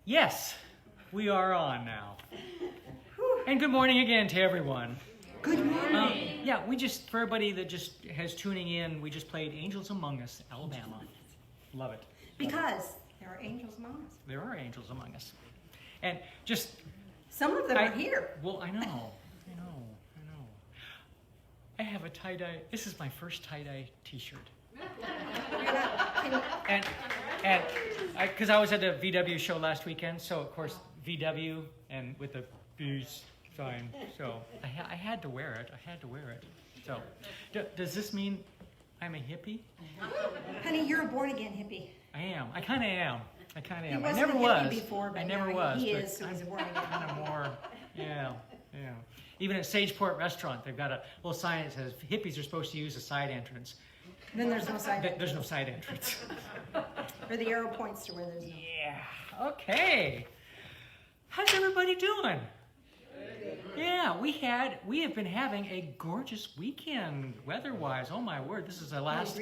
Yes, we are on now. And good morning again to everyone. Good morning. Yeah, for everybody that just has tuning in, we just played Angels Among Us, Alabama. Love it. Because there are angels among us. There are angels among us. And just... Some of them are here. Well, I know. I have a tie-dye. This is my first tie-dye t-shirt. And because I was at a VW show last weekend, so of course VW and with the B's sign, so I had to wear it. So, does this mean I'm a hippie? Honey, you're a born-again hippie. I am. I kind of am. He wasn't a hippie before, but I never now was. He is, so he's a born-again. Kind of more. Yeah. Even at Sageport Restaurant, they've got a little sign that says hippies are supposed to use a side entrance. Then there's no side entrance. There's no side entrance. Or the arrow points to where there's no. Yeah. Okay. How's everybody doing? Yeah, we have been having a gorgeous weekend weather-wise. Oh my word, this is the last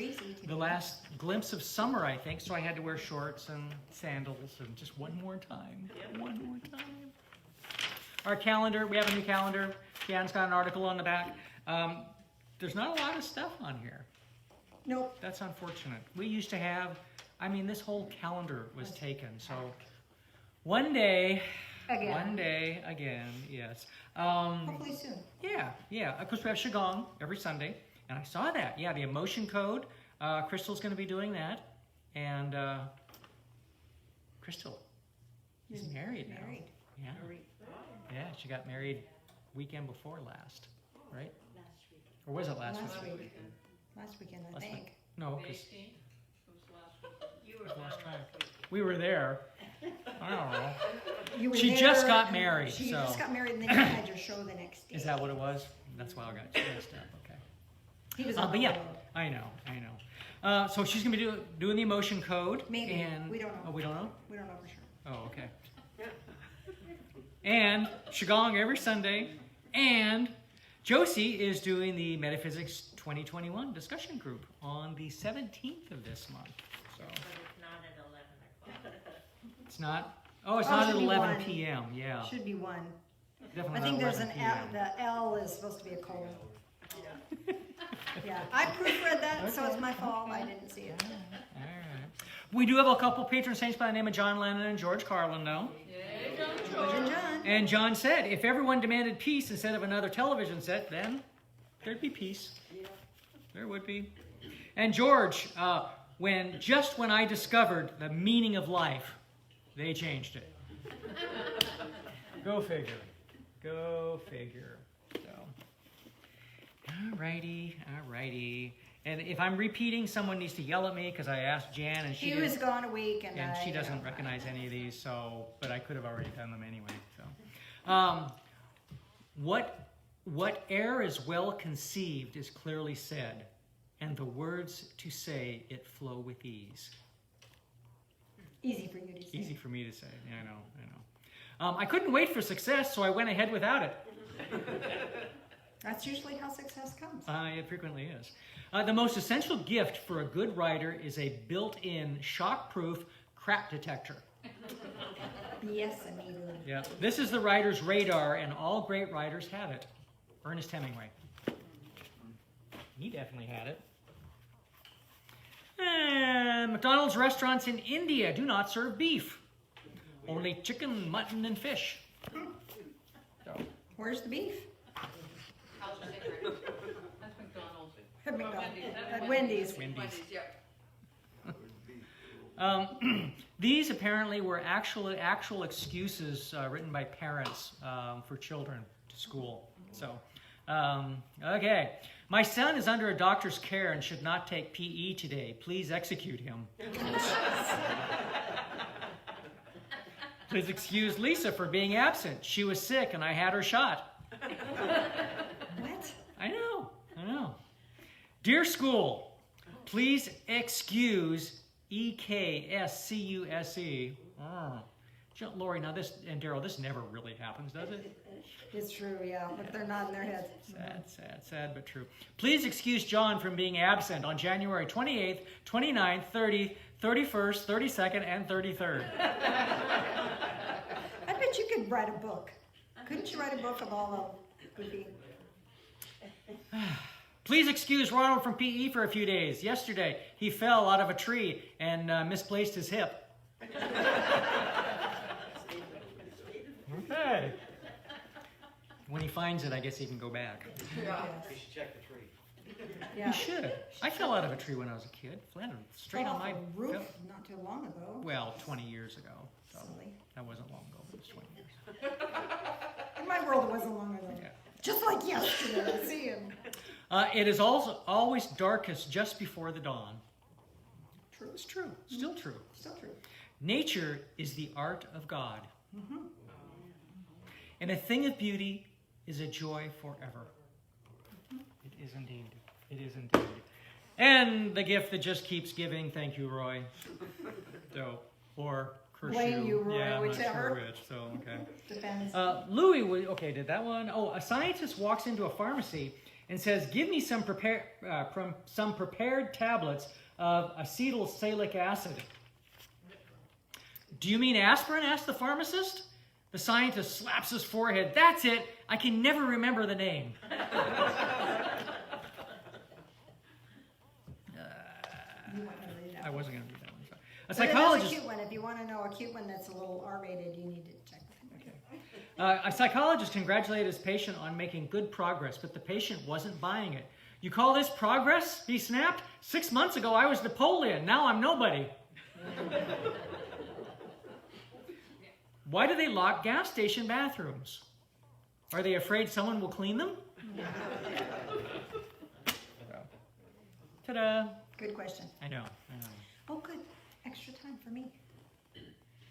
glimpse of summer, I think. So I had to wear shorts and sandals and just one more time. Our calendar, we have a new calendar. Jan's got an article on the back. There's not a lot of stuff on here. Nope. That's unfortunate. We used to have, this whole calendar was taken. So one day again, yes. Hopefully soon. Yeah. Of course, we have Qigong every Sunday. And I saw that. Yeah, the emotion code. Crystal's going to be doing that. And Crystal is married now. Yeah. Yeah, she got married weekend before last, right? Last week. Or was it last week? Last weekend, I think. No, because You were last track. We were there. I don't know. She just got married. She just got married, and then you had your show the next day. Is that what it was? That's why I got messed up. Okay. He was but yeah, I know. So she's gonna be doing the emotion code. Maybe. And, we don't know. Oh, we don't know? We don't know for sure. Oh, okay. And Qigong every Sunday. And Josie is doing the Metaphysics 2021 discussion group on the 17th of this month. So. But it's not at 11 o'clock. It's not? Oh, it's not at 11 1. p.m. Yeah. Should be 1. Definitely I think not there's 11 an L. p.m. The L is supposed to be a colon. Yeah, I proofread that, so it's my fault. I didn't see it. All right. We do have a couple patron saints by the name of John Lennon and George Carlin, though. George and John. And John said, if everyone demanded peace instead of another television set, then there'd be peace. There would be. And George, when I discovered the meaning of life, they changed it. Go figure. So, all righty. And if I'm repeating, someone needs to yell at me because I asked Jan and she was gone a week and she doesn't recognize any of these. So, but I could have already done them anyway. So, what air is well conceived is clearly said, and the words to say it flow with ease. Easy for you to say. Easy for me to say. Yeah, I know. I couldn't wait for success, so I went ahead without it. That's usually how success comes. It frequently is. The most essential gift for a good writer is a built-in, shock-proof crap detector. Yes, immediately. Yeah, this is the writer's radar, and all great writers have it. Ernest Hemingway. He definitely had it. And McDonald's restaurants in India do not serve beef. Only chicken, mutton, and fish. So. Where's the beef? How's your secret? That's McDonald's. At Wendy's. Yep. These apparently were actual excuses written by parents for children to school. So, okay. My son is under a doctor's care and should not take PE today. Please execute him. Please excuse Lisa for being absent. She was sick and I had her shot. What? I know. Dear school, please excuse EKSCUSE. Lori, now this, and Daryl, this never really happens, does it? It's true, yeah, but they're not in their heads. Sad, but true. Please excuse John from being absent on January 28th, 29th, 30th, 31st, 32nd, and 33rd. bet you could write a book. Couldn't you write a book of all the goofy? Please excuse Ronald from PE for a few days. Yesterday, he fell out of a tree and misplaced his hip. Okay. When he finds it, I guess he can go back. Yes. You should check the tree. Yeah. He landed. I fell out of a tree when I was a kid. Landed straight Fell on off my a roof fell- not too long ago. Well, 20 years ago. So Silly. that wasn't long ago, but it was 20 years. In my world, it wasn't long ago. Yeah. Just like yesterday, I see him. It is also always darkest just before the dawn. True. It's true. Still true. Still true. Nature is the art of God. Mm-hmm. And a thing of beauty is a joy forever. It is indeed. It is indeed. And the gift that just keeps giving. Thank you, Roy. So, or Kershaw. Blame you, Roy, yeah, I'm whichever. not sure which. So, okay. Depends. Louis, okay, did that one. Oh, a scientist walks into a pharmacy and says, "Give me some prepared tablets of acetylsalicylic acid." "Do you mean aspirin?" asked the pharmacist. The scientist slaps his forehead. "That's it. I can never remember the name." You want to read that I one. wasn't going to read that one. Sorry. A But psychologist. That's a cute one. If you want to know a cute one that's a little R-rated, you need to check with him. A psychologist congratulated his patient on making good progress, but the patient wasn't buying it. "You call this progress?" he snapped. "6 months ago, I was Napoleon. Now I'm nobody." Why do they lock gas station bathrooms? Are they afraid someone will clean them? Ta-da. Good question. I know. Oh, good. Extra time for me.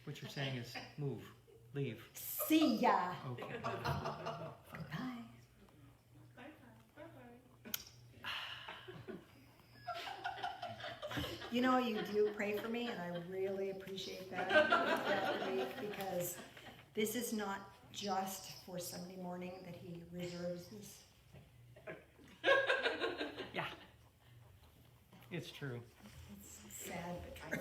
What you're saying is move, leave. See ya. Okay. Bye. You know, you do pray for me, and I really appreciate that week, because this is not just for Sunday morning that he reserves this. Yeah. It's true. It's sad, but I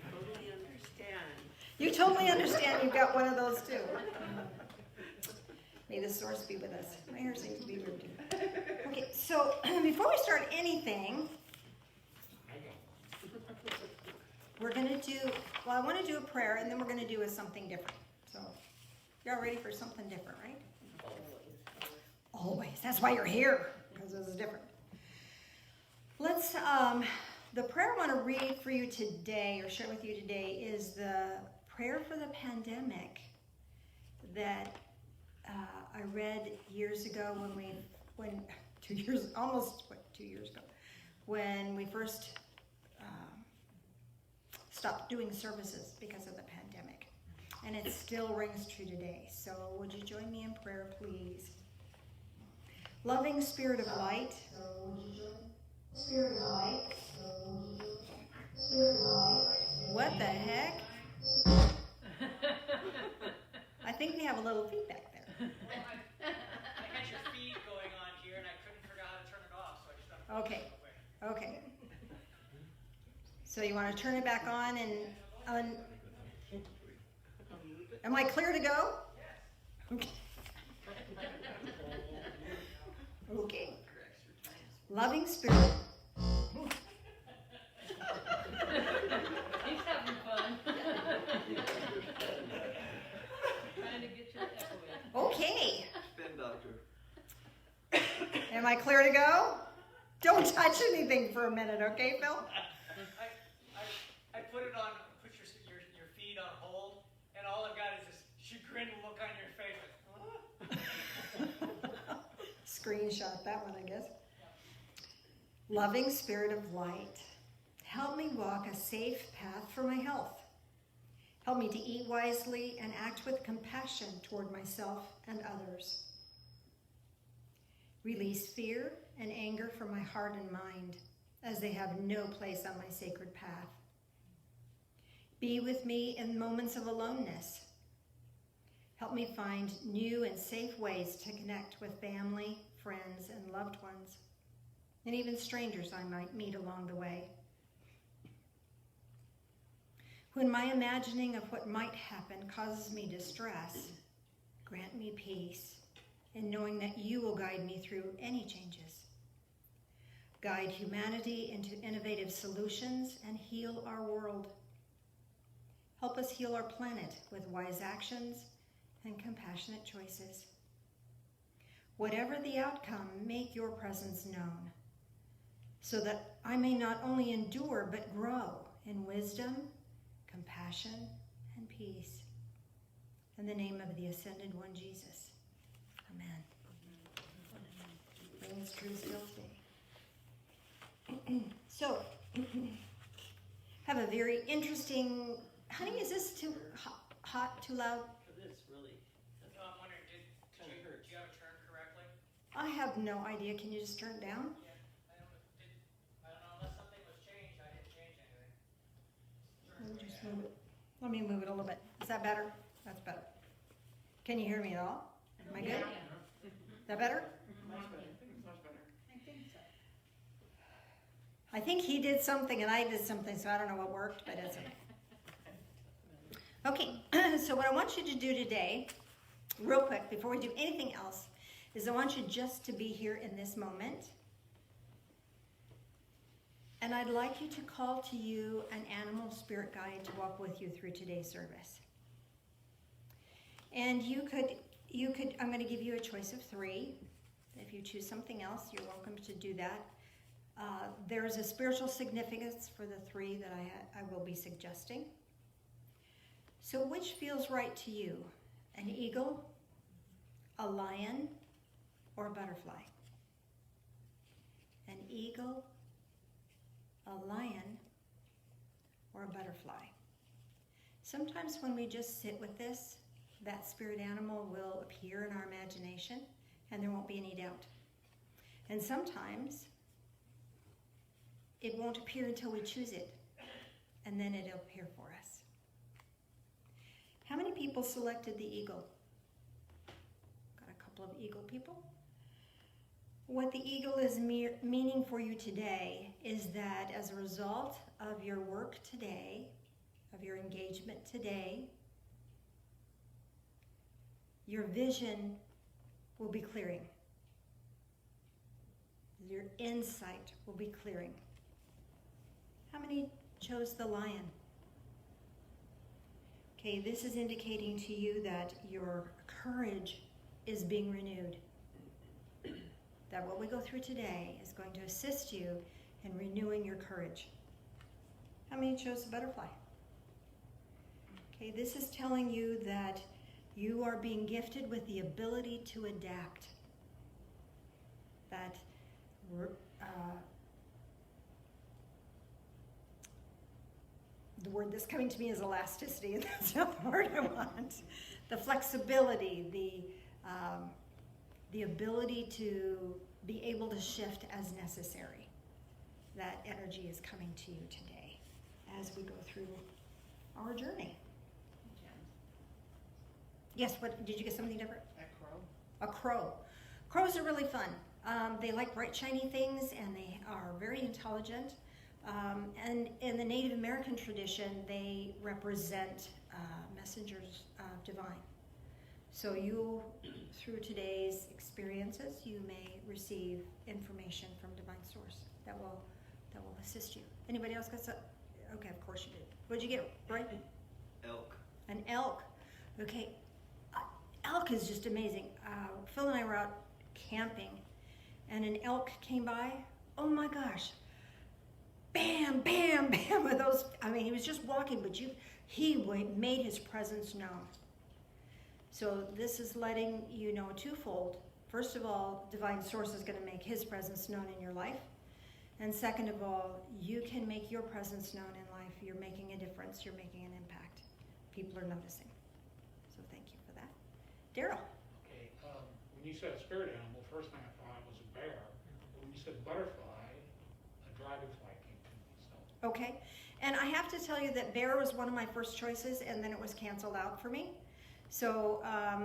totally understand. you totally understand. You've got one of those too. May the source be with us. My hair seems to be weird too. Okay, so before we start anything, we're going to do, well, I want to do a prayer, and then we're going to do something different. So, y'all ready for something different, right? Always. That's why you're here, because this is different. Let's, the prayer I want to read for you today, or share with you today, is the prayer for the pandemic that I read years ago when 2 years, almost, 2 years ago, when we first stopped doing services because of the pandemic. And it still rings true today. So would you join me in prayer, please? Loving Spirit of Light. Spirit of Light. Spirit of Light. What the heck? I think we have a little feedback there. I had your feed going on here, and I couldn't figure out how to turn it off, so I just thought. Okay. Okay. So you want to turn it back on and am I clear to go? Okay. Okay. Loving Spirit. He's having fun. Trying to get your echo in. Okay. Spin doctor. Am I clear to go? Don't touch anything for a minute, okay, Phil? I put it on, put your feed on hold, and all I've got is this chagrined look on your face. Screenshot that one, I guess. Loving Spirit of Light, help me walk a safe path for my health. Help me to eat wisely and act with compassion toward myself and others. Release fear and anger from my heart and mind, as they have no place on my sacred path. Be with me in moments of aloneness. Help me find new and safe ways to connect with family, friends, and loved ones, and even strangers I might meet along the way. When my imagining of what might happen causes me distress, Grant me peace in knowing that you will guide me through any changes. Guide humanity into innovative solutions and heal our world. Help us heal our planet with wise actions and compassionate choices. Whatever the outcome, make your presence known, so that I may not only endure but grow in wisdom, compassion, and peace. In the name of the Ascended One, Jesus. Amen. Bring his true still today. So, have a very interesting... Honey, is this too hot, too loud? It's really No, I'm wondering, do you have it turned correctly? I have no idea. Can you just turn it down? Yeah, I don't know, unless something was changed, I didn't change anything. Let me just move it. Let me move it a little bit. Is that better? That's better. Can you hear me at all? Am I good? Is that better? I think he did something and I did something, so I don't know what worked, but it's okay. Okay, so what I want you to do today, real quick, before we do anything else, is I want you just to be here in this moment. And I'd like you to call to you an animal spirit guide to walk with you through today's service. And you could, I'm going to give you a choice of 3. If you choose something else, you're welcome to do that. There is a spiritual significance for the 3 that I will be suggesting. So which feels right to you? An eagle, a lion, or a butterfly? An eagle, a lion, or a butterfly? Sometimes when we just sit with this, that spirit animal will appear in our imagination and there won't be any doubt. And sometimes it won't appear until we choose it, and then it'll appear for us. How many people selected the eagle? Got a couple of eagle people. What the eagle is meaning for you today is that as a result of your work today, of your engagement today, your vision will be clearing. Your insight will be clearing. How many chose the lion? Okay, this is indicating to you that your courage is being renewed. That what we go through today is going to assist you in renewing your courage. How many chose the butterfly? Okay, this is telling you that you are being gifted with the ability to adapt. That the word that's coming to me is elasticity, and that's not the word I want. The flexibility, the ability to be able to shift as necessary. That energy is coming to you today as we go through our journey. Yes, what did you get something different? A crow. Crows are really fun. They like bright, shiny things, and they are very intelligent. And in the Native American tradition, they represent messengers of divine. So you, through today's experiences, you may receive information from divine source that will assist you. Anybody else got some? Okay, of course you did. What did you get, right? elk. An elk. Okay, elk is just amazing. Phil and I were out camping, and an elk came by. Oh my gosh. Bam, bam, bam, with those, I mean, he was just walking, but he made his presence known. So this is letting you know twofold. First of all, divine source is going to make his presence known in your life. And second of all, you can make your presence known in life. You're making a difference. You're making an impact. People are noticing. So thank you for that. Daryl. Okay, when you said spirit animal, first thing I thought was a bear. But when you said butterfly, a dragonfly came to me. So. Okay. And I have to tell you that bear was one of my first choices, and then it was canceled out for me. So I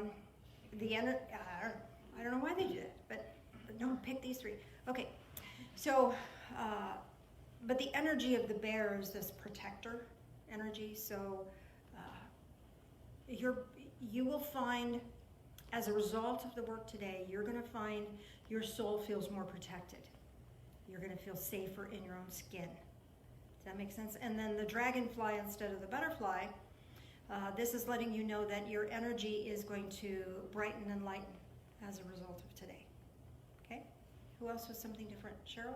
don't know why they do that, but no, pick these 3. Okay. So, but the energy of the bear is this protector energy. So you will find as a result of the work today, you're going to find your soul feels more protected. You're going to feel safer in your own skin. Does that make sense? And then the dragonfly instead of the butterfly, this is letting you know that your energy is going to brighten and lighten as a result of today. Okay? Who else was something different? Cheryl?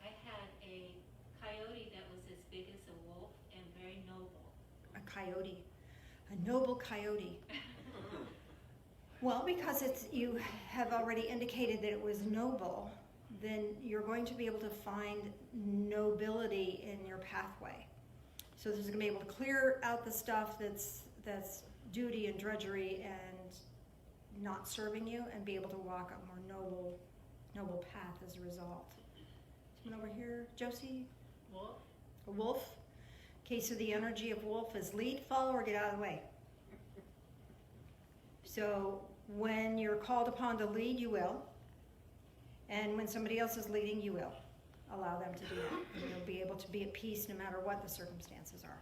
I had a coyote that was as big as a wolf and very noble. A coyote. A noble coyote. Well, because you have already indicated that it was noble, then you're going to be able to find nobility in your pathway. So this is going to be able to clear out the stuff that's duty and drudgery and not serving you, and be able to walk a more noble path as a result. Someone over here, Josie? Wolf? A wolf? Okay, so the energy of wolf is lead, follow, or get out of the way. So when you're called upon to lead, you will. And when somebody else is leading, you will. Allow them to do that. And you'll be able to be at peace no matter what the circumstances are.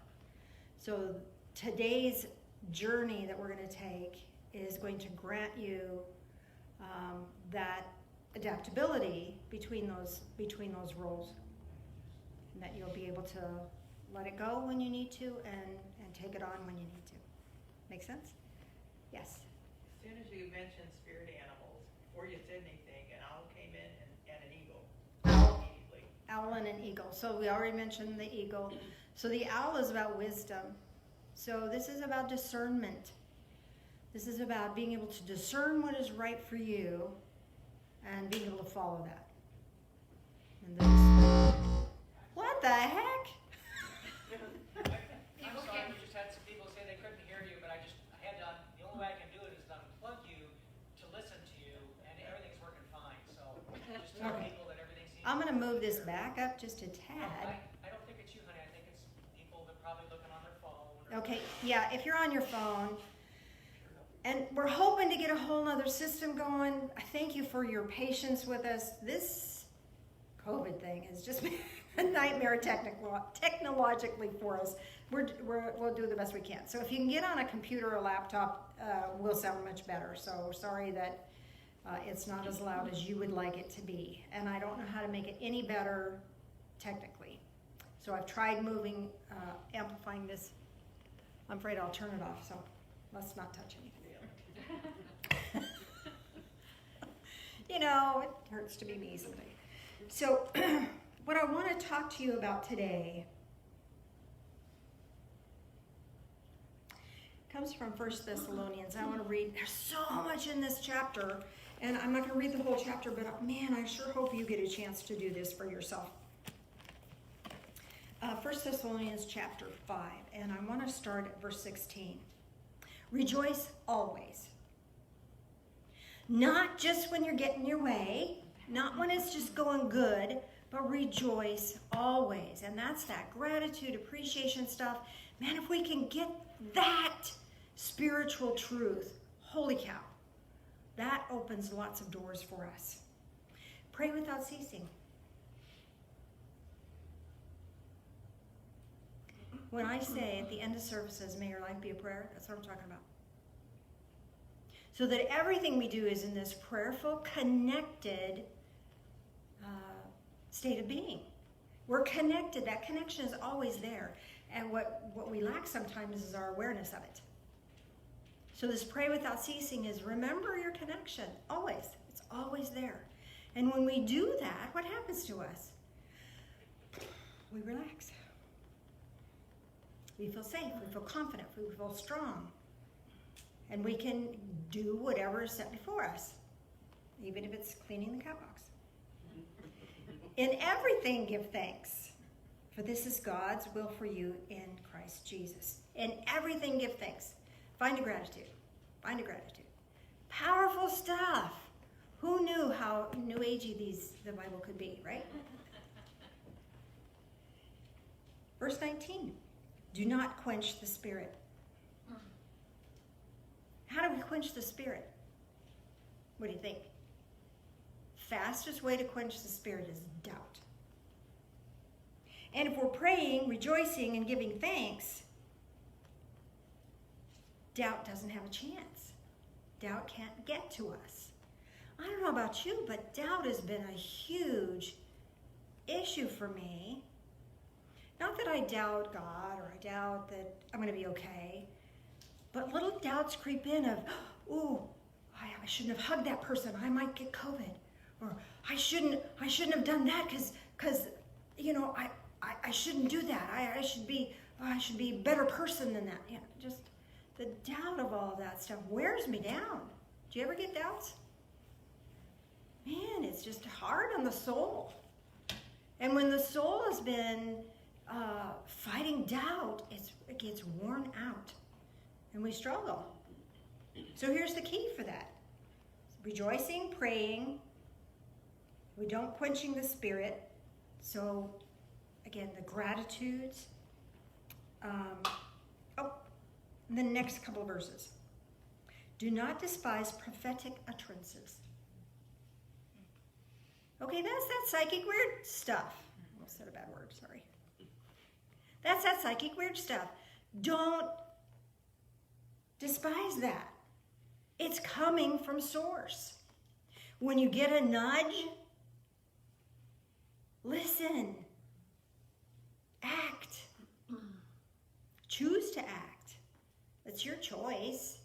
So today's journey that we're going to take is going to grant you that adaptability between those roles. And that you'll be able to let it go when you need to and take it on when you need to. Make sense? Yes. As soon as you mentioned spirit animals, before you said anything, an owl came in and an eagle. Owl. Immediately. Owl and an eagle. So we already mentioned the eagle. So the owl is about wisdom. So this is about discernment. This is about being able to discern what is right for you and being able to follow that. And then, what the heck? I'm sorry, we just had some people say they couldn't hear you, but I had to, the only way I can do it is to unplug you to listen to you, and everything's working fine, so just tell Okay. people that everything seems. I'm going to move this back up just a tad. I don't think it's you, honey, I think it's people that probably looking on their phone. Okay, yeah, if you're on your phone, and we're hoping to get a whole nother system going. I thank you for your patience with us. This COVID thing has just been a nightmare technologically for us. We'll do the best we can. So if you can get on a computer or laptop, we'll sound much better. So sorry that it's not as loud as you would like it to be. And I don't know how to make it any better technically. So I've tried amplifying this. I'm afraid I'll turn it off, so let's not touch anything. You know, it hurts to be me someday. So what I want to talk to you about today comes from 1 Thessalonians. I want to read, there's so much in this chapter, and I'm not going to read the whole chapter, but man, I sure hope you get a chance to do this for yourself. 1 Thessalonians chapter 5, and I want to start at verse 16. Rejoice always. Not just when you're getting your way, not when it's just going good, but rejoice always. And that's that gratitude, appreciation stuff. Man, if we can get that spiritual truth, holy cow, that opens lots of doors for us. Pray without ceasing. When I say at the end of services, may your life be a prayer, that's what I'm talking about. So that everything we do is in this prayerful, connected state of being. We're connected. That connection is always there. And what we lack sometimes is our awareness of it. So this pray without ceasing is remember your connection. Always. It's always there. And when we do that, what happens to us? We relax. We feel safe. We feel confident. We feel strong. And we can do whatever is set before us, even if it's cleaning the cat box. In everything, give thanks, for this is God's will for you in Christ Jesus. In everything, give thanks. Find a gratitude. Find a gratitude. Powerful stuff. Who knew how new agey the Bible could be, right? Verse 19. Do not quench the spirit. How do we quench the spirit? What do you think? Fastest way to quench the spirit is doubt. And if we're praying, rejoicing, and giving thanks, doubt doesn't have a chance. doubt can't get to us. I don't know about you, but doubt has been a huge issue for me. Not that I doubt God or I doubt that I'm going to be okay, but little doubts creep in of, ooh, I shouldn't have hugged that person. I might get COVID. Or I shouldn't have done that because you know, I shouldn't do that. I should be a better person than that. Just the doubt of all that stuff wears me down. Do you ever get doubts? Man, it's just hard on the soul. And when the soul has been fighting doubt, it gets worn out. And we struggle. So here's the key for that. Rejoicing, praying. We don't quenching the spirit. So, again, the gratitudes. The next couple of verses. Do not despise prophetic utterances. Okay, that's that psychic weird stuff. I almost said a bad word, sorry. That's that psychic weird stuff. Don't despise that. It's coming from source. When you get a nudge, listen. Act. Choose to act. It's your choice.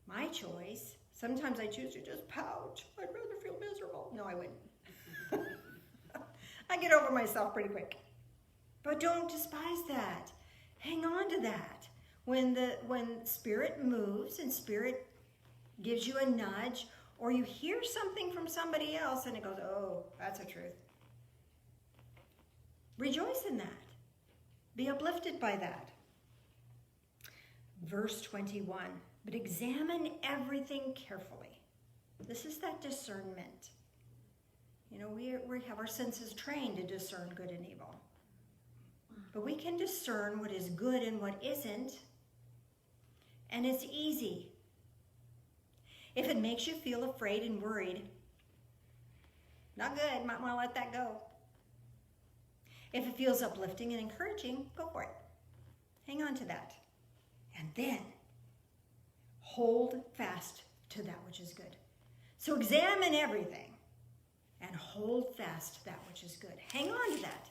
My choice. Sometimes I choose to just pout. I'd rather feel miserable. No, I wouldn't. I get over myself pretty quick. But don't despise that. Hang on to that. When spirit moves and spirit gives you a nudge, or you hear something from somebody else and it goes, oh, that's a truth. Rejoice in that. Be uplifted by that. Verse 21, but examine everything carefully. This is that discernment. You know, we have our senses trained to discern good and evil. But we can discern what is good and what isn't. And it's easy. If it makes you feel afraid and worried, not good, might want to let that go. If it feels uplifting and encouraging, go for it. Hang on to that. And then hold fast to that which is good. So examine everything and hold fast that which is good. Hang on to that.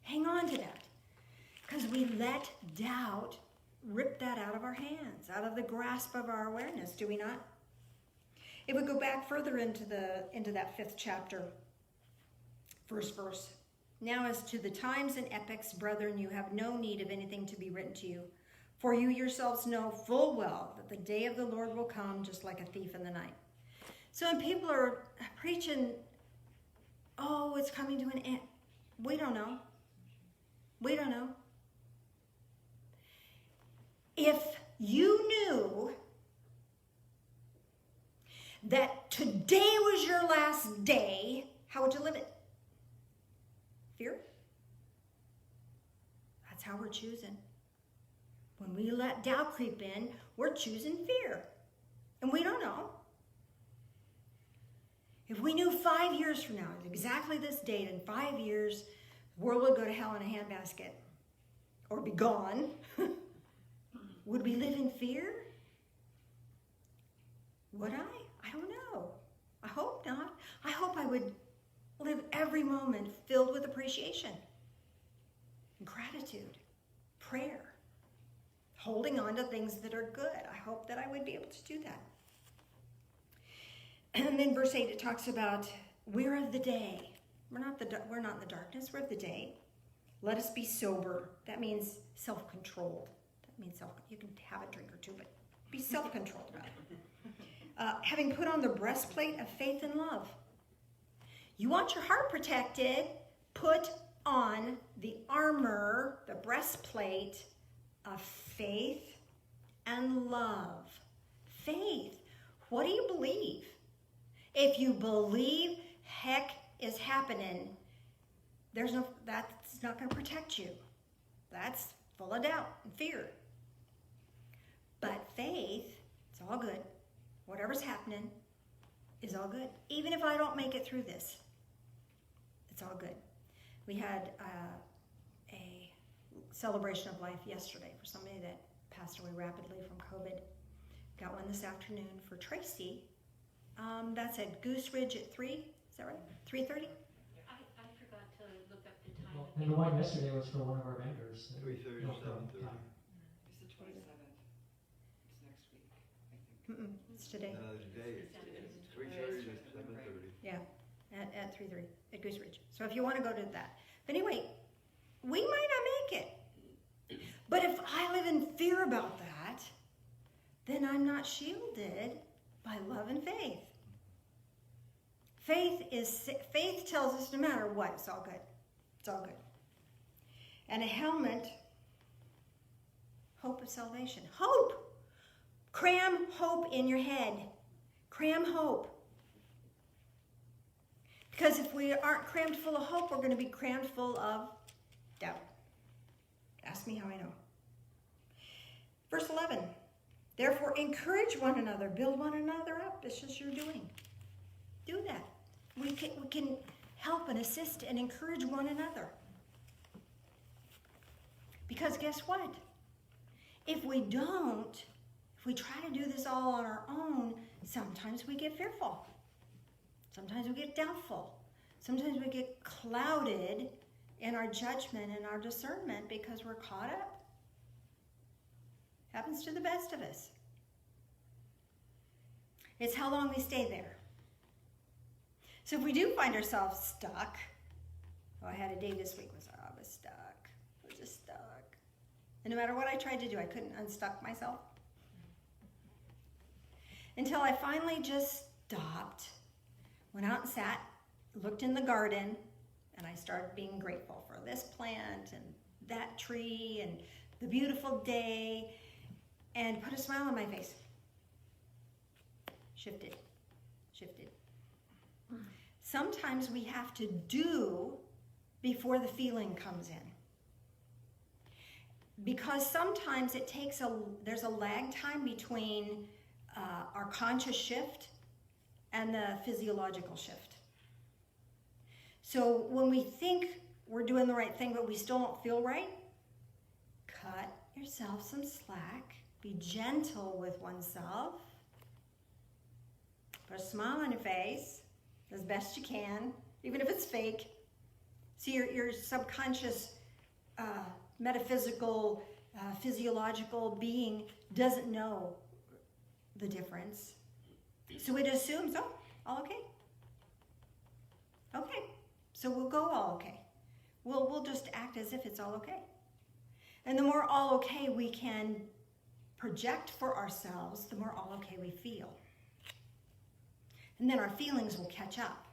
Hang on to that. Because we let doubt rip that out of our hands, out of the grasp of our awareness, do we not? If we go back further into that 5th chapter, first verse. Now as to the times and epochs, brethren, you have no need of anything to be written to you. For you yourselves know full well that the day of the Lord will come just like a thief in the night. So when people are preaching, oh, it's coming to an end. We don't know. We don't know. If you knew that today was your last day, how would you live it? Fear? That's how we're choosing. When we let doubt creep in, we're choosing fear. And we don't know. If we knew 5 years from now, exactly this date, in 5 years, the world would go to hell in a handbasket or be gone, would we live in fear? Would I? I don't know. I hope not. I hope I would live every moment filled with appreciation, gratitude, prayer, holding on to things that are good. I hope that I would be able to do that. And then verse 8, it talks about, we're of the day. We're not in the darkness, we're of the day. Let us be sober. That means self-controlled. That means you can have a drink or two, but be self-controlled about it. Having put on the breastplate of faith and love. You want your heart protected, put on the armor, the breastplate of faith and love. Faith. What do you believe? If you believe heck is happening, that's not going to protect you. That's full of doubt and fear. But faith, it's all good. Whatever's happening is all good. Even if I don't make it through this, it's all good. We had a celebration of life yesterday for somebody that passed away rapidly from COVID. Got one this afternoon for Tracy. That's at Goose Ridge at 3. Is that right? 3:30? I forgot to look up the time. Well, and the one yesterday was for one of our vendors. 3:30 No, to from 7:30. time. It's the 27th. It's next week, I think. It's today. Today, it's 3:30 to 7:30. Yeah, at 3:30 at Goose Ridge. So if you want to go to that. But anyway, we might not make it. But if I live in fear about that, then I'm not shielded by love and faith. Faith tells us no matter what, it's all good. It's all good. And a helmet, hope of salvation. Hope! Cram hope in your head. Cram hope. Because if we aren't crammed full of hope, we're going to be crammed full of doubt. Ask me how I know. Verse 11. Therefore, encourage one another, build one another up. It's just your doing. Do that. We can help and assist and encourage one another. Because guess what? If we don't, if we try to do this all on our own, sometimes we get fearful. Sometimes we get doubtful. Sometimes we get clouded in our judgment and our discernment because we're caught up. Happens to the best of us. It's how long we stay there. So if we do find ourselves stuck, I had a day this week where I was stuck. I was just stuck. And no matter what I tried to do, I couldn't unstuck myself. Until I finally just stopped, went out and sat, looked in the garden, and I started being grateful for this plant and that tree and the beautiful day, and put a smile on my face. Shifted. Sometimes we have to do before the feeling comes in. Because sometimes it takes there's a lag time between our conscious shift and the physiological shift. So when we think we're doing the right thing but we still don't feel right, cut yourself some slack. Be gentle with oneself. Put a smile on your face as best you can, even if it's fake. See, your subconscious, metaphysical, physiological being doesn't know the difference. So it assumes, oh, all okay. Okay, so we'll go all okay. We'll just act as if it's all okay. And the more all okay we can project for ourselves, the more all okay we feel. And then our feelings will catch up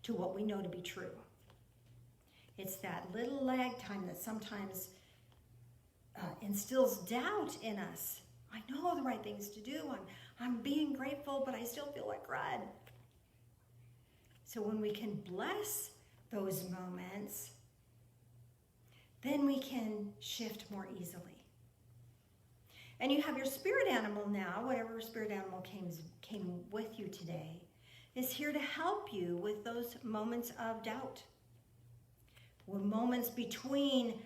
to what we know to be true. It's that little lag time that sometimes instills doubt in us. I know the right things to do. I'm being grateful, but I still feel like crud. So when we can bless those moments, then we can shift more easily. And you have your spirit animal now, whatever spirit animal came with you today, is here to help you with those moments of doubt. With moments between,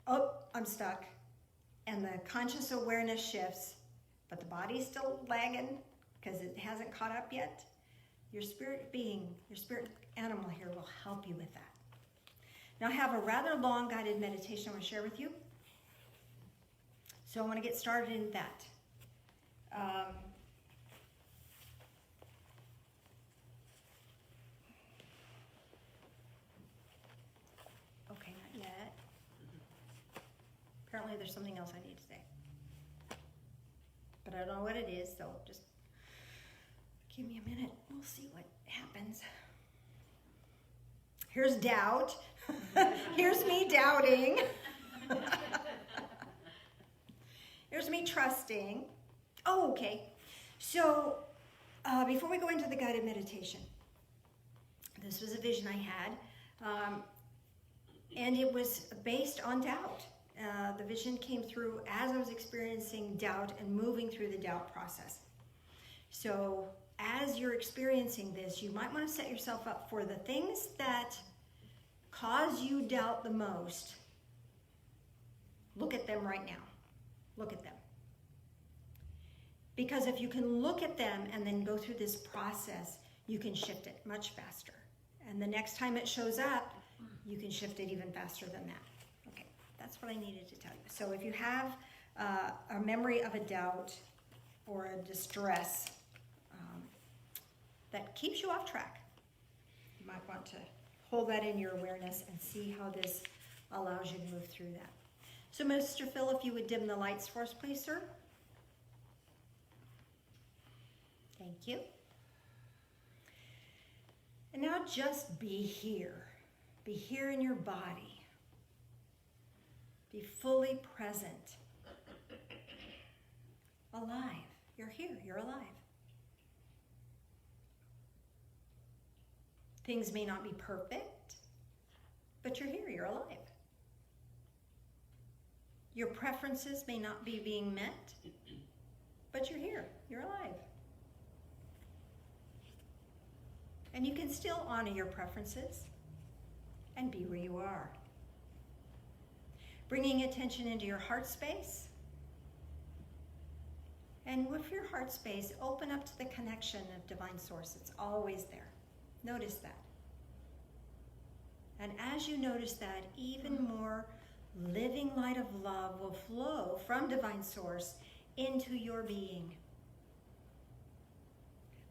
oh, I'm stuck, and the conscious awareness shifts, but the body's still lagging because it hasn't caught up yet. Your spirit being, your spirit animal here will help you with that. Now I have a rather long guided meditation I want to share with you. So I want to get started in that. Okay, not yet. Apparently there's something else I need to say. But I don't know what it is, so just give me a minute. We'll see what happens. Here's doubt. Here's me doubting. Here's me trusting. Oh, okay. So before we go into the guided meditation, this was a vision I had, and it was based on doubt. The vision came through as I was experiencing doubt and moving through the doubt process. So as you're experiencing this, you might want to set yourself up for the things that cause you doubt the most. Look at them right now. Look at them. Because if you can look at them and then go through this process, you can shift it much faster. And the next time it shows up, you can shift it even faster than that. Okay, that's what I needed to tell you. So if you have a memory of a doubt or a distress that keeps you off track, you might want to hold that in your awareness and see how this allows you to move through that. So Mr. Phil, if you would dim the lights for us, please, sir. Thank you. And now just be here. Be here in your body. Be fully present. Alive. You're here. You're alive. Things may not be perfect, but you're here. You're alive. Your preferences may not be being met, but you're here. You're alive. And you can still honor your preferences and be where you are. Bringing attention into your heart space. And with your heart space, open up to the connection of divine source. It's always there. Notice that. And as you notice that, even more living light of love will flow from divine source into your being.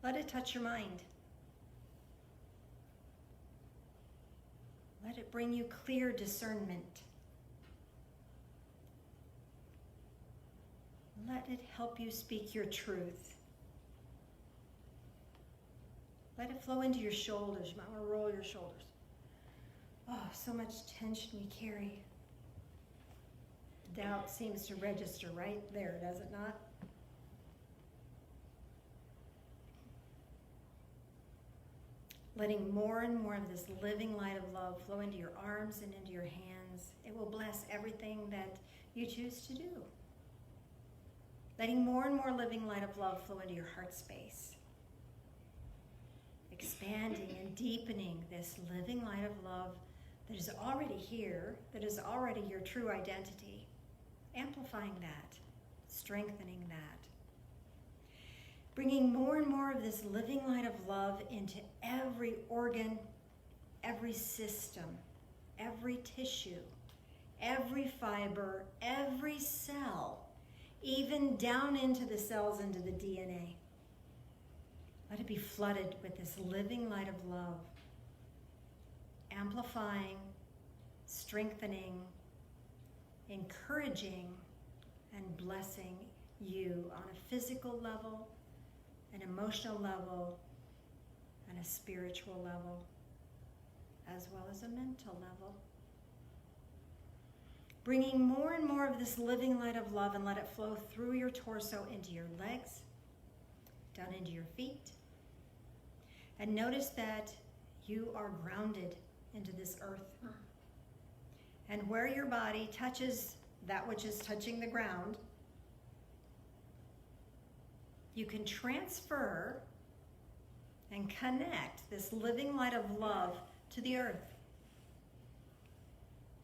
Let it touch your mind. Let it bring you clear discernment. Let it help you speak your truth. Let it flow into your shoulders. You might want to roll your shoulders. Oh, so much tension we carry. Doubt seems to register right there, does it not? Letting more and more of this living light of love flow into your arms and into your hands. It will bless everything that you choose to do. Letting more and more living light of love flow into your heart space. Expanding and deepening this living light of love that is already here, that is already your true identity. Amplifying that, strengthening that. Bringing more and more of this living light of love into every organ, every system, every tissue, every fiber, every cell, even down into the cells, into the DNA. Let it be flooded with this living light of love, amplifying, strengthening, encouraging, and blessing you on a physical level, an emotional level, and a spiritual level, as well as a mental level. Bringing more and more of this living light of love, and let it flow through your torso into your legs, down into your feet. And notice that you are grounded into this earth. And where your body touches that which is touching the ground, you can transfer and connect this living light of love to the earth,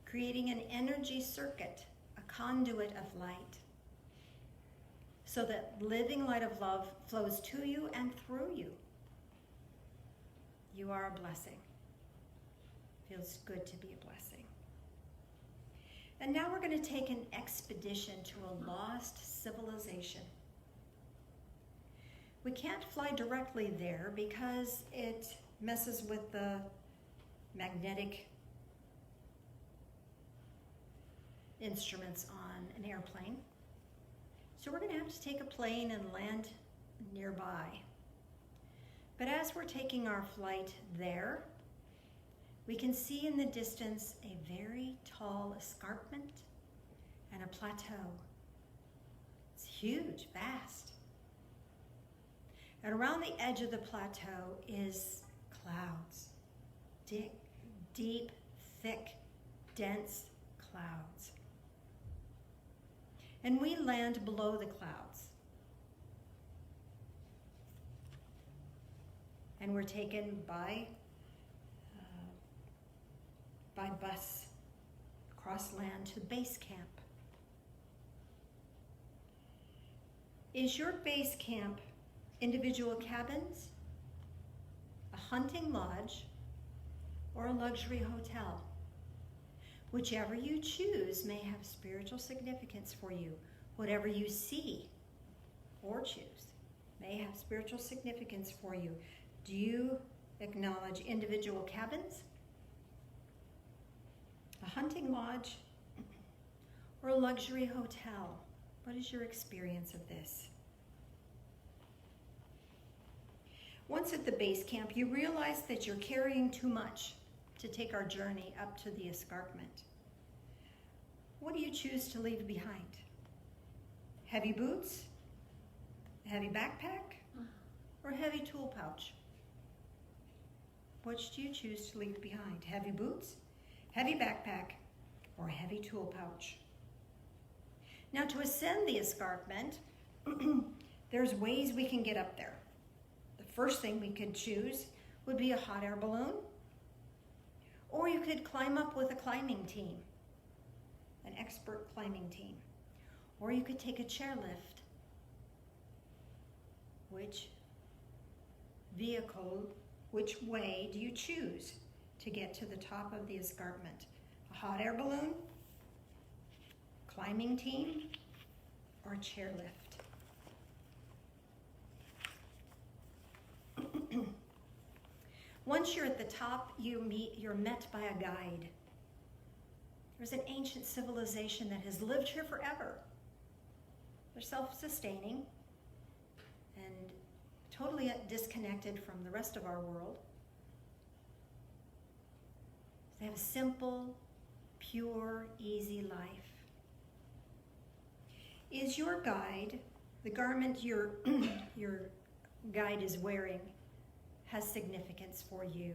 creating an energy circuit, a conduit of light, so that living light of love flows to you and through you. You are a blessing. Feels good to be a blessing. And now we're going to take an expedition to a lost civilization. We can't fly directly there because it messes with the magnetic instruments on an airplane. So we're going to have to take a plane and land nearby. But as we're taking our flight there, we can see in the distance a very tall escarpment and a plateau. It's huge, vast. And around the edge of the plateau is clouds. Deep, thick, dense clouds. And we land below the clouds. And we're taken by bus across land to base camp. Is your base camp individual cabins, a hunting lodge, or a luxury hotel? Whichever you choose may have spiritual significance for you. Whatever you see or choose may have spiritual significance for you. Do you acknowledge individual cabins, a hunting lodge, or a luxury hotel? What is your experience of this? Once at the base camp, you realize that you're carrying too much to take our journey up to the escarpment. What do you choose to leave behind? Heavy boots, a heavy backpack, or a heavy tool pouch? Which do you choose to leave behind? Heavy boots, heavy backpack, or a heavy tool pouch? Now, to ascend the escarpment, there's ways we can get up there. The first thing we could choose would be a hot air balloon, or you could climb up with a climbing team, an expert climbing team, or you could take a chairlift. Which vehicle, which way do you choose to get to the top of the escarpment? A hot air balloon, climbing team, or a chairlift? Once you're at the top, you're met by a guide. There's an ancient civilization that has lived here forever. They're self-sustaining and totally disconnected from the rest of our world. They have a simple, pure, easy life. Is your guide, the garment your guide is wearing, has significance for you?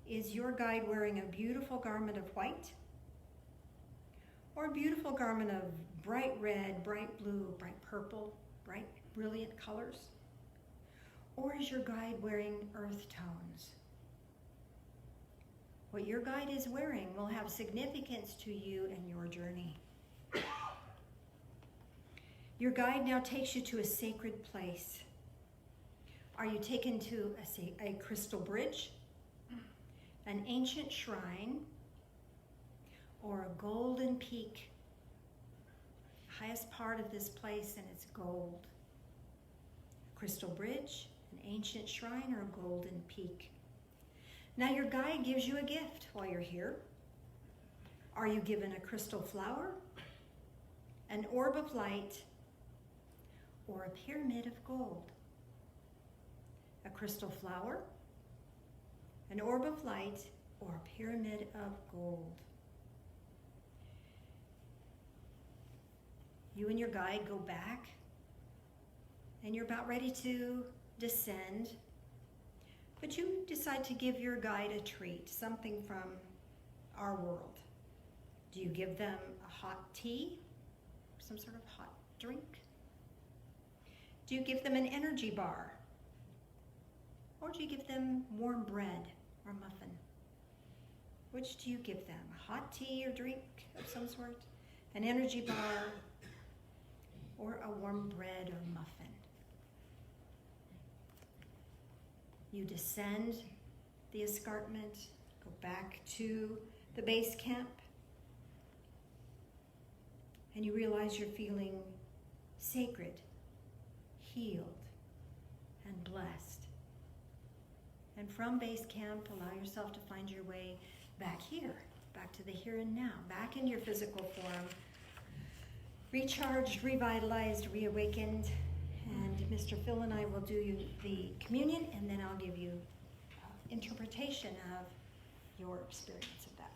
Is your guide wearing a beautiful garment of white, or a beautiful garment of bright red, bright blue, bright purple, bright brilliant colors? Or is your guide wearing earth tones? What your guide is wearing will have significance to you and your journey. Your guide now takes you to a sacred place. Are you taken to a crystal bridge, an ancient shrine, or a golden peak? The highest part of this place, and it's gold. A crystal bridge, an ancient shrine, or a golden peak. Now your guide gives you a gift while you're here. Are you given a crystal flower, an orb of light, or a pyramid of gold? A crystal flower, an orb of light, or a pyramid of gold? You and your guide go back, and you're about ready to descend, but you decide to give your guide a treat, something from our world. Do you give them a hot tea, some sort of hot drink? Do you give them an energy bar? Or do you give them warm bread or muffin? Which do you give them? A hot tea or drink of some sort? An energy bar? Or a warm bread or muffin? You descend the escarpment, go back to the base camp, and you realize you're feeling sacred, healed, and blessed. And from base camp, allow yourself to find your way back here, back to the here and now, back in your physical form, recharged, revitalized, reawakened. And Mr. Phil and I will do the communion, and then I'll give you interpretation of your experience of that.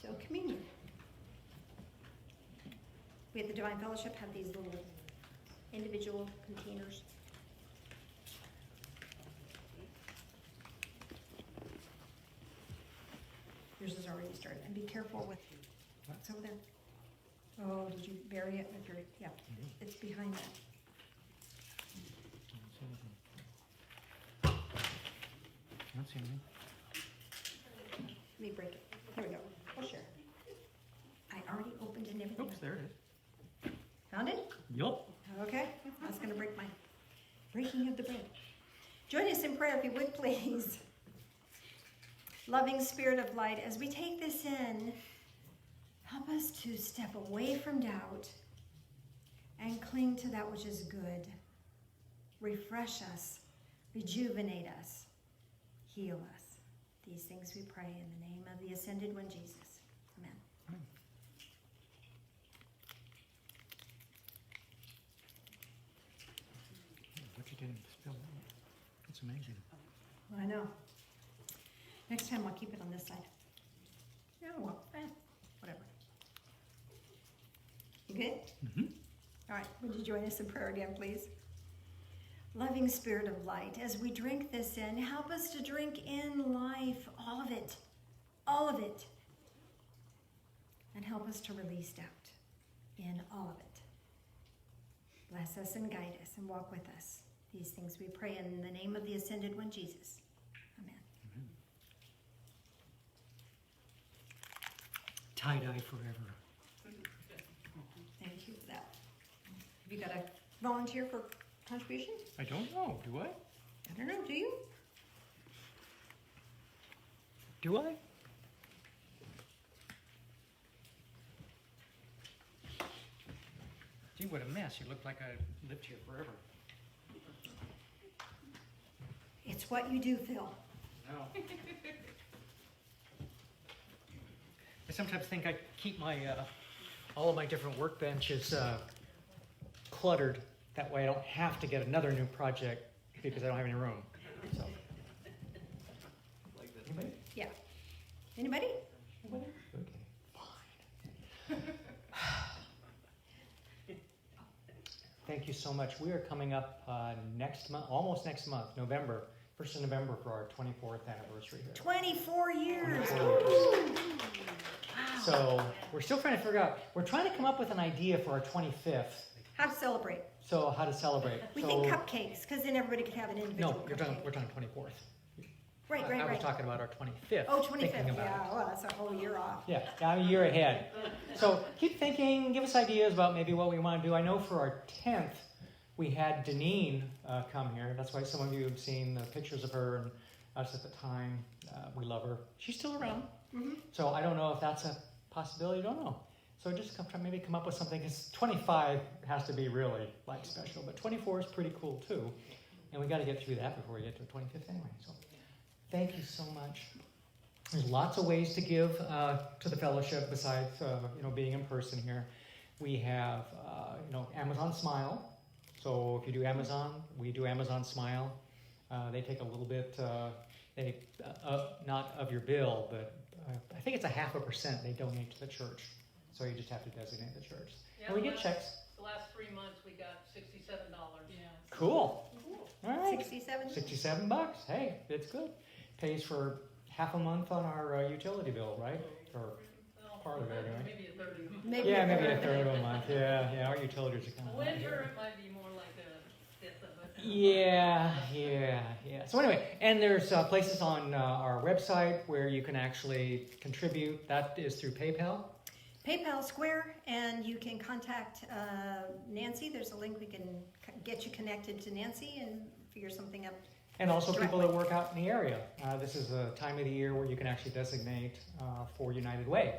So communion. We at the Divine Fellowship have these little individual containers. Yours is already started. And be careful with what's over there. Oh, did you bury it with your, yeah, it's behind that. Let's see. Let me break it. Here we go. We'll share. Oops, there it is. Found it? Yup. Okay, I was going to break my breaking of the bread. Join us in prayer if you would, please. Loving Spirit of light, as we take this in, help us to step away from doubt and cling to that which is good. Refresh us, rejuvenate us, heal us. These things we pray in the name of the ascended one, Jesus. Amen. What you didn't spill. It's amazing. I know. Next time I'll keep it on this side. Oh, well, whatever. You good? Mm-hmm. All right, would you join us in prayer again, please? Loving Spirit of light, as we drink this in, help us to drink in life, all of it, and help us to release doubt in all of it. Bless us and guide us and walk with us. These things we pray in the name of the ascended one, Jesus. Amen. Tie-dye forever. Thank you for that. Have you got a volunteer for contribution? I don't know. Do I? I don't know, do you? Do I? Gee, what a mess. You look like I lived here forever. It's what you do, Phil. No. I sometimes think I keep my all of my different workbenches cluttered. That way I don't have to get another new project because I don't have any room. So. Like that. Anybody? Yeah. Anybody? Okay. Fine. Thank you so much. We are coming up next month, almost next month, November, 1st of November for our 24th anniversary here. 24 years. 24 years. So we're still trying to figure out, we're trying to come up with an idea for our 25th. How to celebrate? So how to celebrate. We so, think cupcakes, because then everybody could have an individual No, cupcake. we're talking 24th. Right. I was talking about our 25th. Oh, thinking 25th. about Yeah, it. well, that's a whole year off. Yeah, I'm a year ahead. So keep thinking, give us ideas about maybe what we want to do. I know for our 10th, we had Deneen come here. That's why some of you have seen the pictures of her and us at the time. We love her. She's still around. Mm-hmm. So I don't know if that's a possibility. Don't know. So just maybe come up with something. Because 25 has to be really like special, but 24 is pretty cool too. And we got to get through that before we get to 25th anyway. So thank you so much. There's lots of ways to give to the fellowship besides being in person here. We have Amazon Smile. So if you do Amazon, we do Amazon Smile. They take a little bit, not of your bill, but I think it's 0.5% they donate to the church. So you just have to designate the church. Yeah, And we get checks. The last 3 months, we got $67. Yeah. Cool. All right. 67? $67. Hey, it's good. Pays for half a month on our utility bill, right? Or part of it anyway. Maybe a third of them. Maybe Maybe a third of a month. Yeah, our utilities are kind of Winter, it might be more like a fifth of it. Yeah. So anyway, and there's places on our website where you can actually contribute. That is through PayPal. PayPal, Square, and you can contact Nancy. There's a link we can get you connected to Nancy and figure something up. And also people that work out in the area. This is a time of the year where you can actually designate for United Way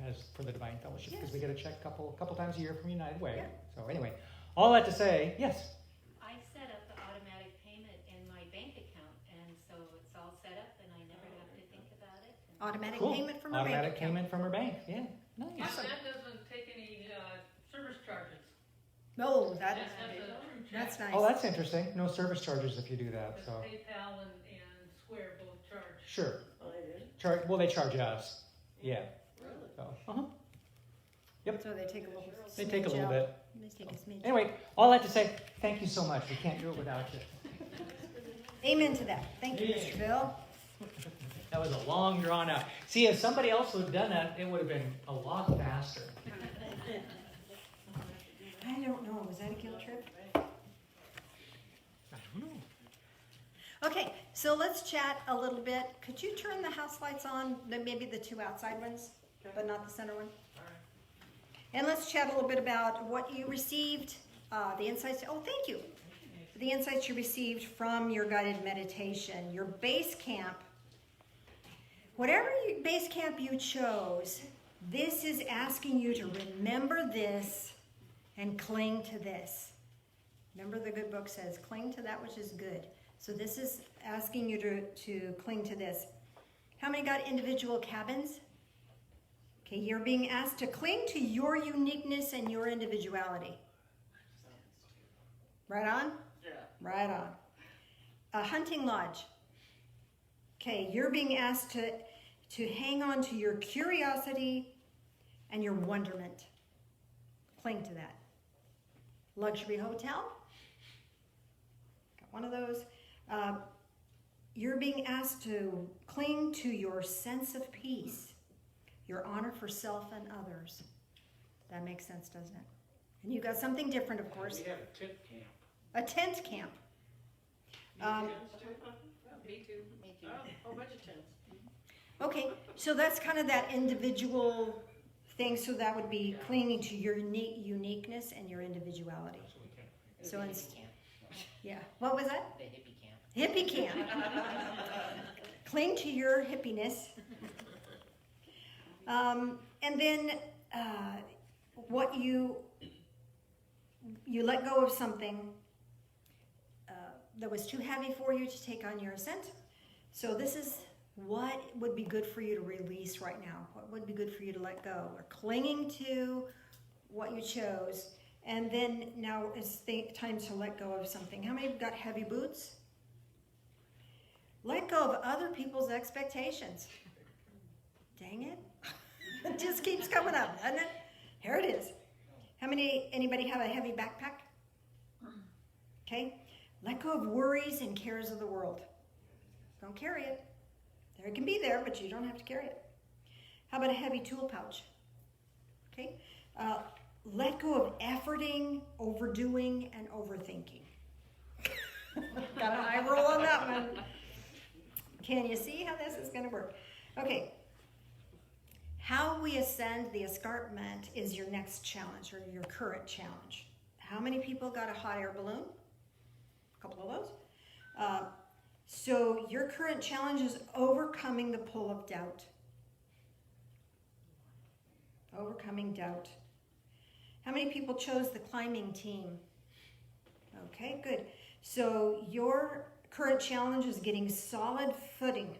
as for the Divine Fellowship, because we get a check a couple times a year from United Way. Yeah. So anyway, all that to say, yes. I set up the automatic payment in my bank account, and so it's all set up, and I never have to think about it. And Automatic Cool. payment from her Automatic bank account. payment from her bank. Yeah, nice. And that doesn't take any service charges. Oh, That's that's a true check. that's nice. Oh, that's interesting. No service charges if you do that. Because So PayPal and Square both charge. sure. Oh, they did? Well, they charge us. Yeah. Really? So, So they take a little. they take a smidge little out. bit. They take a smidge. Anyway, all that to say, thank you so much. We can't do it without you. Amen to that. Thank you, Yeah. Mr. Phil. That was a long drawn out. See, if somebody else would have done that, it would have been a lot faster. I don't know. Was that a guilt trip? I don't know. Okay, so let's chat a little bit. Could you turn the house lights on? Maybe the two outside ones, but not the center one. And let's chat a little bit about what you received, the insights. Oh, thank you. The insights you received from your guided meditation, your base camp. Whatever base camp you chose, this is asking you to remember this and cling to this. Remember, the good book says, cling to that which is good. So this is asking you to cling to this. How many got individual cabins? Okay, you're being asked to cling to your uniqueness and your individuality. Right on? Yeah. Right on. A hunting lodge. Okay, you're being asked to hang on to your curiosity and your wonderment. Cling to that. Luxury hotel. Got one of those. You're being asked to cling to your sense of peace, your honor for self and others. That makes sense, doesn't it? And you got something different, of course. We have a tent camp. A tent camp. Me too. Me too. Oh, a bunch of tents. Okay, so that's kind of that individual thing. So that would be clinging to your uniqueness and your individuality. That's what we can. So it's, yeah. What was that? The hippie camp. Hippie camp. Cling to your hippiness. And then what you let go of something that was too heavy for you to take on your ascent. So this is what would be good for you to release right now. What would be good for you to let go? Or clinging to what you chose. And then now it's time to let go of something. How many have got heavy boots? Let go of other people's expectations. Dang it. It just keeps coming up, doesn't it? Here it is. Anybody have a heavy backpack? Okay. Let go of worries and cares of the world. Don't carry it. It can be there, but you don't have to carry it. How about a heavy tool pouch? Okay. Let go of efforting, overdoing, and overthinking. Got an eye roll on that one. Can you see how this is going to work? Okay. How we ascend the escarpment is your next challenge, or your current challenge. How many people got a hot air balloon? A couple of those. So your current challenge is overcoming the pull of doubt. Overcoming doubt. How many people chose the climbing team? Okay, good. So your current challenge is getting solid footing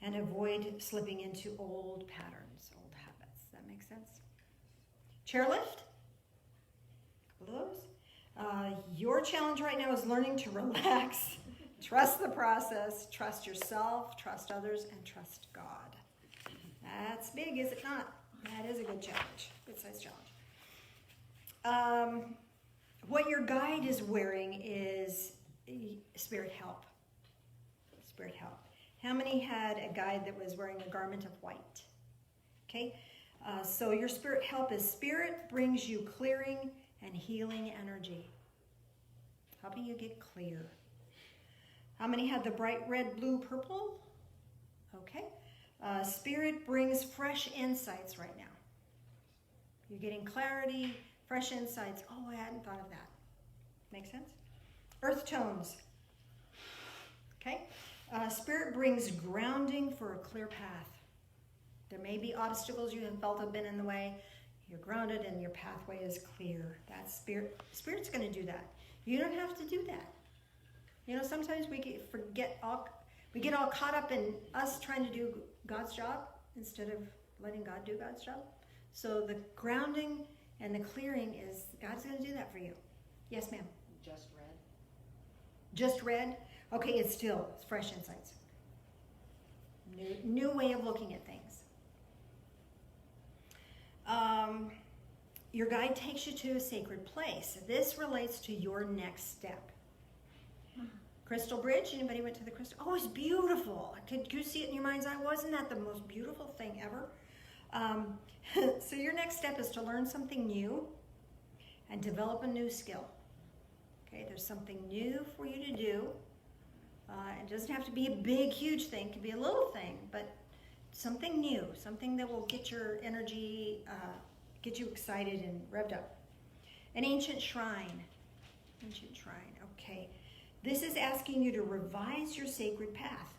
and avoid slipping into old patterns, old habits. That makes sense? Chairlift? A couple of those. Your challenge right now is learning to relax, trust the process, trust yourself, trust others, and trust God. That's big, is it not? That is a good challenge, good size challenge. What your guide is wearing is spirit help. Spirit help. How many had a guide that was wearing a garment of white? Okay, so your spirit help is spirit brings you clearing and healing energy, helping you get clear. How many had the bright red, blue, purple? Okay, spirit brings fresh insights right now. You're getting clarity, fresh insights. Oh, I hadn't thought of that. Make sense? Earth tones. Okay. Spirit brings grounding for a clear path. There may be obstacles you have felt have been in the way. You're grounded and your pathway is clear. That's spirit. Spirit's going to do that. You don't have to do that. You know, sometimes we get all caught up in us trying to do God's job instead of letting God do God's job. So the grounding and the clearing is, God's going to do that for you. Yes, ma'am. Just read. Just read? Okay, it's fresh insights. New way of looking at things. Your guide takes you to a sacred place. This relates to your next step. Crystal Bridge, anybody went to the Crystal? Oh, it's beautiful. Could you see it in your mind's eye? Wasn't that the most beautiful thing ever? So your next step is to learn something new and develop a new skill. Okay, there's something new for you to do. It doesn't have to be a big, huge thing. It could be a little thing, but something new, something that will get your energy get you excited and revved up. An ancient shrine. Ancient shrine, okay. This is asking you to revise your sacred path.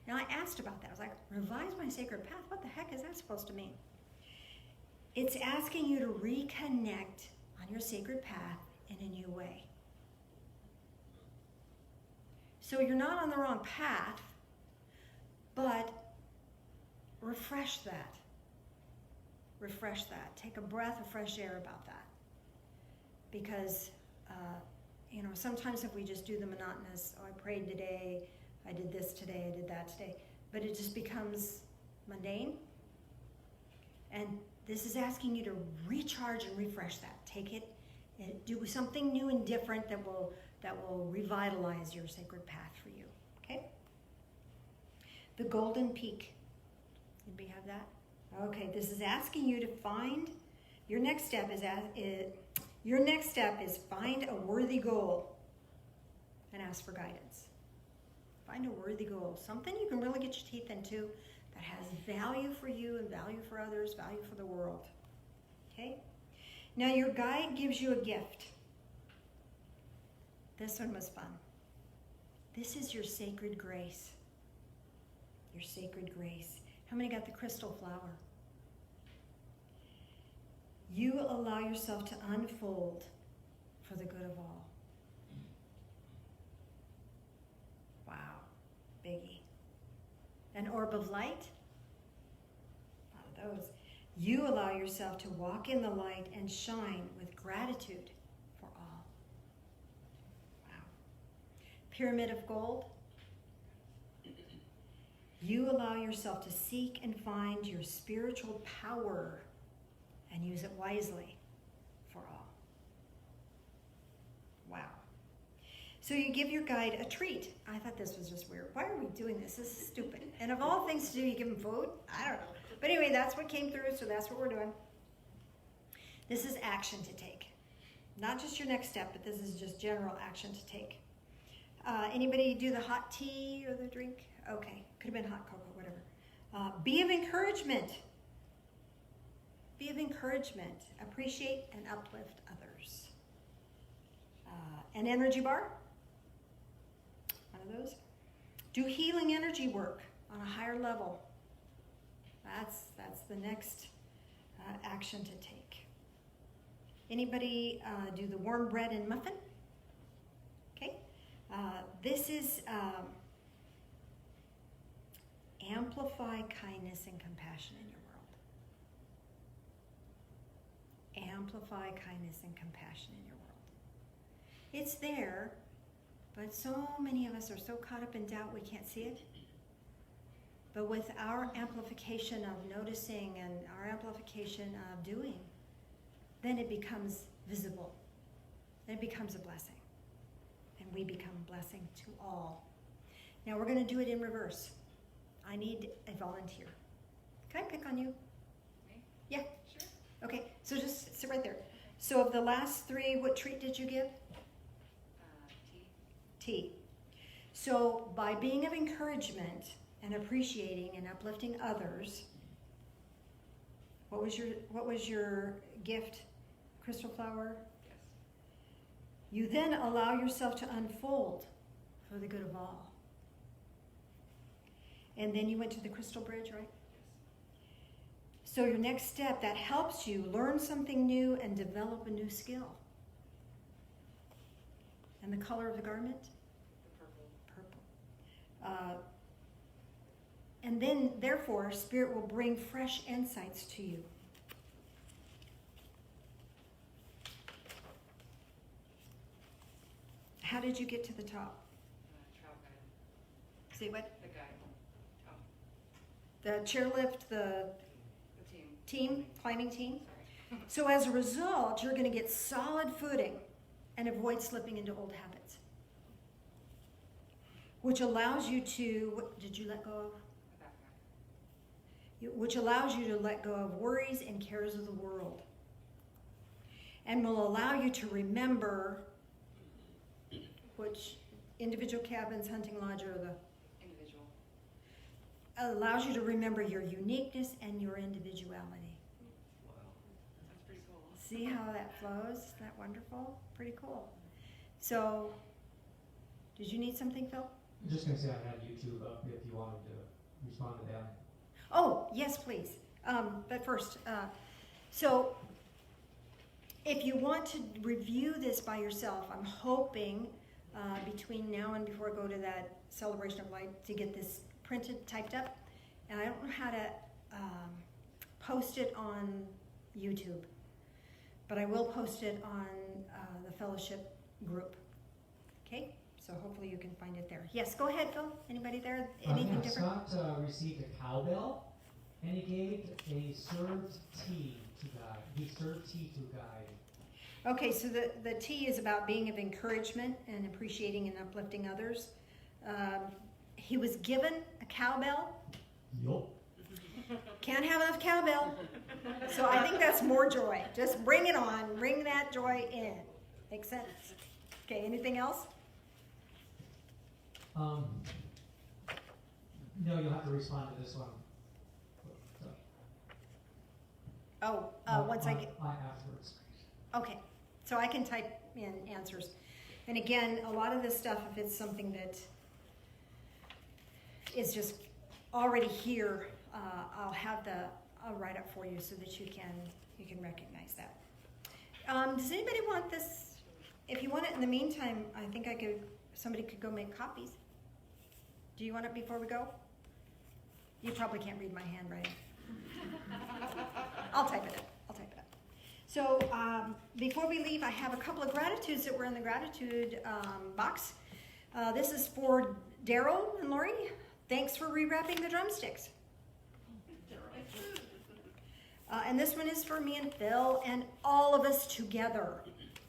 Now I asked about that. I was like, revise my sacred path? What the heck is that supposed to mean? It's asking you to reconnect on your sacred path in a new way. So you're not on the wrong path, but refresh that. Refresh that. Take a breath of fresh air about that. Because, sometimes if we just do the monotonous, oh, I prayed today, I did this today, I did that today, but it just becomes mundane. And this is asking you to recharge and refresh that. Take it and do something new and different that will revitalize your sacred path for you. Okay? The golden peak. Anybody have that? Okay, this is asking you to find your next step is find a worthy goal and ask for guidance. Find a worthy goal, something you can really get your teeth into that has value for you and value for others, value for the world. Okay? Now your guide gives you a gift. This one was fun. This is your sacred grace. Your sacred grace. How many got the crystal flower? You allow yourself to unfold for the good of all. Wow, biggie. An orb of light? A lot of those. You allow yourself to walk in the light and shine with gratitude for all. Wow. Pyramid of gold? You allow yourself to seek and find your spiritual power and use it wisely for all. Wow. So you give your guide a treat. I thought this was just weird. Why are we doing this? This is stupid. And of all things to do, you give them food? I don't know. But anyway, that's what came through, so that's what we're doing. This is action to take. Not just your next step, but this is just general action to take. Anybody do the hot tea or the drink? Okay, could have been hot cocoa, whatever. Be of encouragement. Be of encouragement. Appreciate and uplift others. An energy bar. One of those. Do healing energy work on a higher level. That's the next action to take. Anybody do the warm bread and muffin? Okay. This is amplify kindness and compassion in your world. Amplify kindness and compassion in your world. It's there, but so many of us are so caught up in doubt we can't see it. But with our amplification of noticing and our amplification of doing, then it becomes visible. Then it becomes a blessing. And we become a blessing to all. Now we're going to do it in reverse. I need a volunteer. Can I pick on you? Me? Yeah. Sure. Okay, so just sit right there. So of the last three, what treat did you give? Tea. Tea. So by being of encouragement and appreciating and uplifting others, what was your gift? Crystal flower? Yes. You then allow yourself to unfold for the good of all. And then you went to the crystal bridge, right? Yes. So your next step, that helps you learn something new and develop a new skill. And the color of the garment? The purple. Purple. And then, therefore, Spirit will bring fresh insights to you. How did you get to the top? Trail guide. See what? The guide. Top. The chairlift, the The team. climbing team. Sorry. So as a result, you're going to get solid footing and avoid slipping into old habits. Which allows you to, what did you let go of? The backpack. Which allows you to let go of worries and cares of the world. And will allow you to remember which individual cabins, hunting lodge, or the Individual. allows you to remember your uniqueness and your individuality. Wow. See how that flows? Isn't that wonderful? Pretty cool. So, did you need something, Phil? I'm just gonna say I had YouTube up if you wanted to respond to that. Oh, yes, please. But first, so if you want to review this by yourself, I'm hoping between now and before I go to that celebration of light to get this printed, typed up. And I don't know how to post it on YouTube, but I will post it on the fellowship group. Okay? So hopefully you can find it there. Yes, go ahead, Phil. Anybody there? Anything different? Scott received a cowbell, and he gave a served tea to God. He served tea to God. Okay, so the T is about being of encouragement and appreciating and uplifting others. He was given a cowbell. Yup. Can't have enough cowbell. So I think that's more joy. Just bring it on. Bring that joy in. Makes sense? Okay, anything else? No, you'll have to respond to this one. So, Once I get... afterwards. Okay, so I can type in answers. And again, a lot of this stuff, if it's something that is just already here, I'll write up for you so that you can recognize that. Does anybody want this? If you want it in the meantime, I think somebody could go make copies. Do you want it before we go? You probably can't read my handwriting. I'll type it up. So before we leave, I have a couple of gratitudes that were in the gratitude box. This is for Daryl and Lori. Thanks for rewrapping the drumsticks. And this one is for me and Phil and all of us together.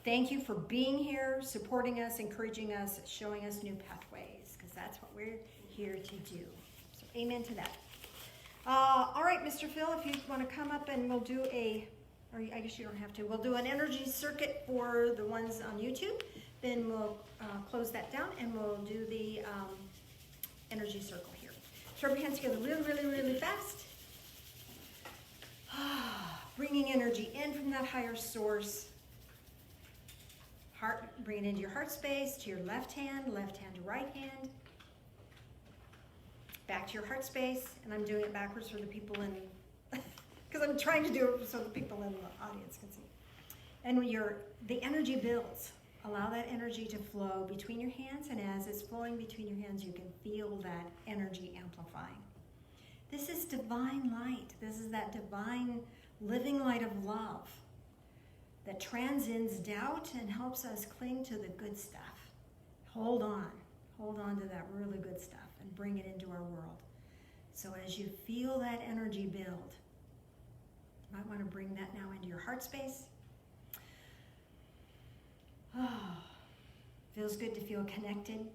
Thank you for being here, supporting us, encouraging us, showing us new pathways, because that's what we're here to do. So amen to that. All right, Mr. Phil, if you want to come up and we'll do or I guess you don't have to, we'll do an energy circuit for the ones on YouTube. Then we'll close that down and we'll do the energy circle here. So rub your hands together really, really, really fast. Bringing energy in from that higher source. Heart, bring it into your heart space, to your left hand to right hand. Back to your heart space, and I'm doing it backwards for the people in, because I'm trying to do it so the people in the audience can see. And when the energy builds, allow that energy to flow between your hands, and as it's flowing between your hands, you can feel that energy amplifying. This is divine light. This is that divine living light of love that transcends doubt and helps us cling to the good stuff. Hold on to that really good stuff and bring it into our world. So as you feel that energy build, you might want to bring that now into your heart space. Feels good to feel connected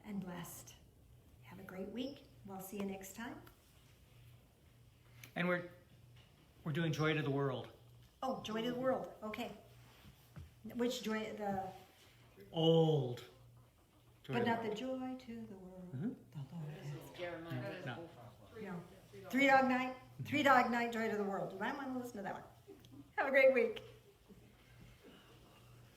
and blessed. Have a great week. We'll see you next time. And we're doing Joy to the World. Oh, Joy to the World. Okay. Which joy? The Old. Joy but to not the the joy to the world. Mhm. The Lord. Jeremiah. No. No. Three Dog Night. Joy to the World. You might want to listen to that one. Have a great week.